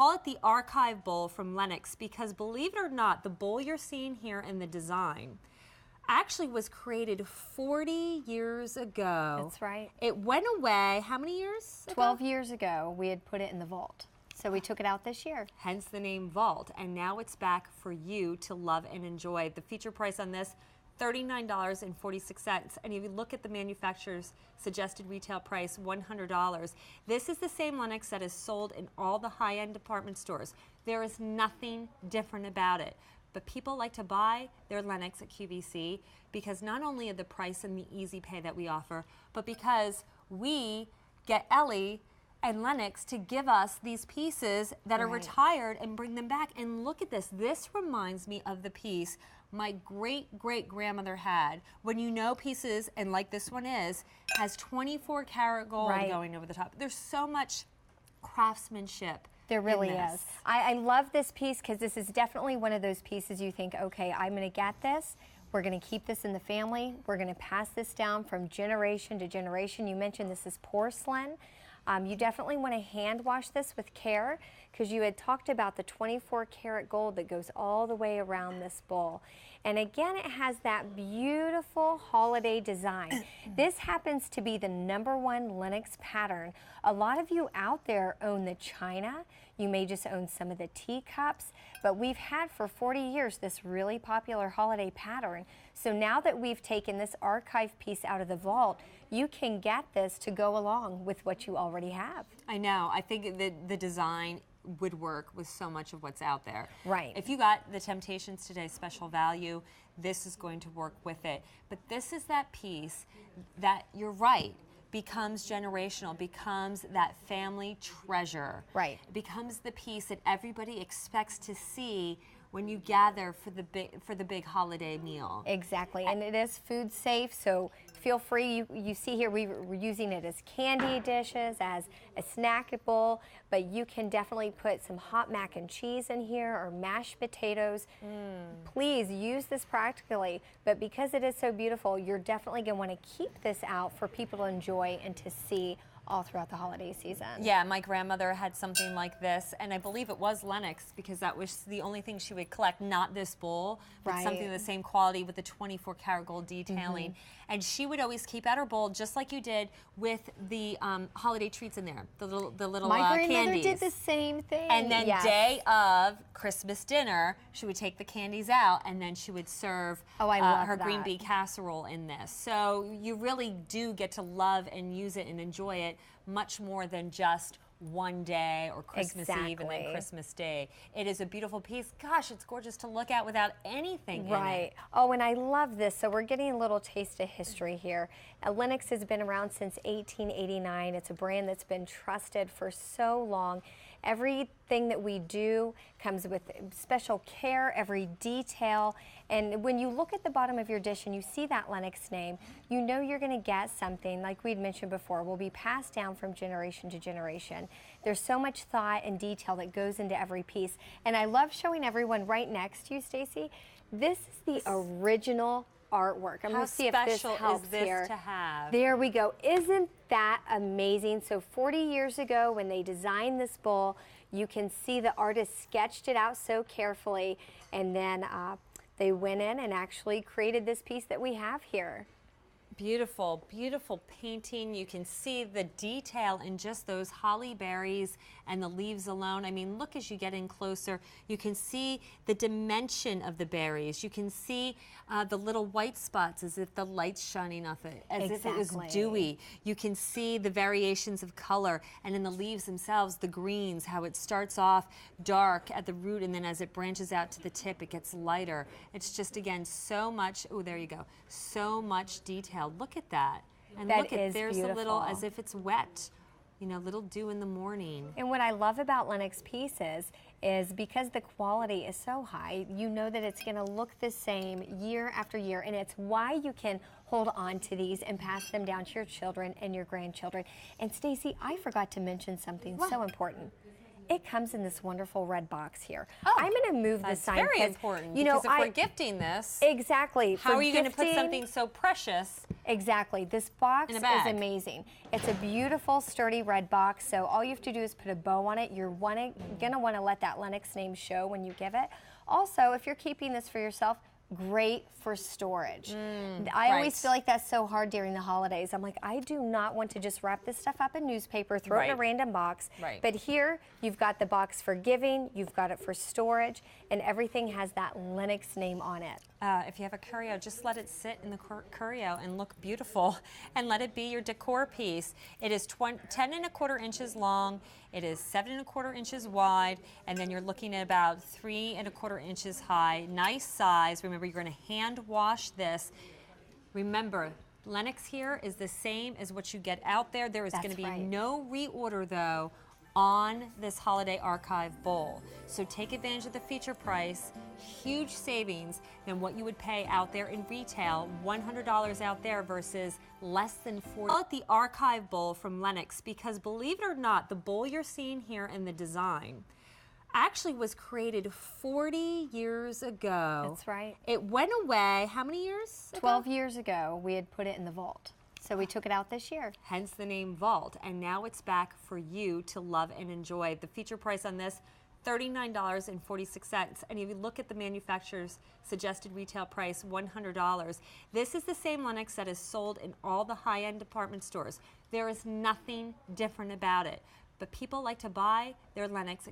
call it the archive bowl from Lenox because, believe it or not, the bowl you're seeing here in the design actually was created 40 years ago. That's right. It went away, how many years ago? 12 years ago, we had put it in the vault. So we took it out this year. Hence the name Vault. And now it's back for you to love and enjoy. The feature price on this, $39.46. And if you look at the manufacturer's suggested retail price, $100. This is the same Lenox that is sold in all the high-end department stores. There is nothing different about it. But people like to buy their Lenox at QVC because not only of the price and the easy pay that we offer, but because we get Ellie and Lenox to give us these pieces that are retired and bring them back. And look at this. This reminds me of the piece my great-great-grandmother had. When you know pieces, and like this one is, has 24 karat gold going over the top. There's so much craftsmanship. There really is. I love this piece because this is definitely one of those pieces you think, okay, I'm going to get this. We're going to keep this in the family. We're going to pass this down from generation to generation. You mentioned this is porcelain. You definitely want to hand wash this with care because you had talked about the 24 karat gold that goes all the way around this bowl. And again, it has that beautiful holiday design. This happens to be the #1 Lenox pattern. A lot of you out there own the china. You may just own some of the teacups, but we've had for 40 years this really popular holiday pattern. So now that we've taken this archive piece out of the vault, you can get this to go along with what you already have. I know. I think that the design would work with so much of what's out there. Right. If you got the Temptations Today special value, this is going to work with it. But this is that piece that, you're right, becomes generational, becomes that family treasure. Right. It becomes the piece that everybody expects to see when you gather for the big holiday meal. Exactly, and it is food safe, so feel free. You see here we're using it as candy dishes, as a snackable, but you can definitely put some hot mac and cheese in here or mashed potatoes. Please use this practically, but because it is so beautiful, you're definitely going to want to keep this out for people to enjoy and to see all throughout the holiday season. Yeah, my grandmother had something like this, and I believe it was Lenox because that was the only thing she would collect, not this bowl, but something of the same quality with the 24 karat gold detailing. And she would always keep out her bowl, just like you did, with the holiday treats in there, the little My grandmother candies. did the same thing. And then day of Christmas dinner, she would take the candies out, and then she would serve her green bean casserole in this. So you really do get to love and use it and enjoy it much more than just one day or Christmas Eve and then Christmas Day. It is a beautiful piece. Gosh, it's gorgeous to look at without anything in it. Oh, and I love this. So we're getting a little taste of history here. Lenox has been around since 1889. It's a brand that's been trusted for so long. Everything that we do comes with special care, every detail. And when you look at the bottom of your dish and you see that Lenox name, you know you're going to get something, like we'd mentioned before, will be passed down from generation to generation. There's so much thought and detail that goes into every piece. And I love showing everyone right next to you, Stacey. This is the original artwork. I'm going to see if this helps here. To have? There we go. Isn't that amazing? So 40 years ago when they designed this bowl, you can see the artist sketched it out so carefully, and then they went in and actually created this piece that we have here. Beautiful, beautiful painting. You can see the detail in just those holly berries and the leaves alone. I mean, look as you get in closer. You can see the dimension of the berries. You can see the little white spots as if the light's shining off it, as if it was dewy. You can see the variations of color, and in the leaves themselves, the greens, how it starts off dark at the root, and then as it branches out to the tip, it gets lighter. It's just, again, so much, oh, there you go, so much detail. Look at that. And look at, there's a little, as if it's wet, you know, little dew in the morning. And what I love about Lenox pieces is because the quality is so high, you know that it's going to look the same year after year, and it's why you can hold on to these and pass them down to your children and your grandchildren. And Stacey, I forgot to mention something so important. it comes in this wonderful red box here. Oh, I'm going to move the that's sign. very important, You know, because if we're gifting this, exactly. how are you going to put gifting- something so precious? Exactly. This box In a is bag? amazing. It's a beautiful, sturdy red box, so all you have to do is put a bow on it. You're going to want to let that Lenox name show when you give it. Also, if you're keeping this for yourself, great for storage. I right. always feel like that's so hard during the holidays. I'm like, I do not want to just wrap this stuff up in newspaper, throw it in a Right. random box. Right. But here, you've got the box for giving, you've got it for storage, and everything has that Lenox name on it. If you have a curio, just let it sit in the curio and look beautiful, and let it be your decor piece. It is 10¼ inches long, it is 7¼ inches wide, and then you're looking at about 3¼ inches high. Nice size. Remember, you're going to hand wash this. Remember, Lenox here is the same as what you get out there. There is going to be right. no reorder, though, on this Holiday Archive bowl. So take advantage of the feature price, huge savings than what you would pay out there in retail, $100 out there versus less than $40. Call it the Archive Bowl from Lenox because, believe it or not, the bowl you're seeing here in the design actually was created 40 years ago. That's right. It went away, how many years ago? 12 years ago, we had put it in the vault. So we took it out this year. Hence the name Vault, and now it's back for you to love and enjoy. The feature price on this, $39.46. And if you look at the manufacturer's suggested retail price, $100. This is the same Lenox that is sold in all the high-end department stores. There is nothing different about it. But people like to buy their Lenox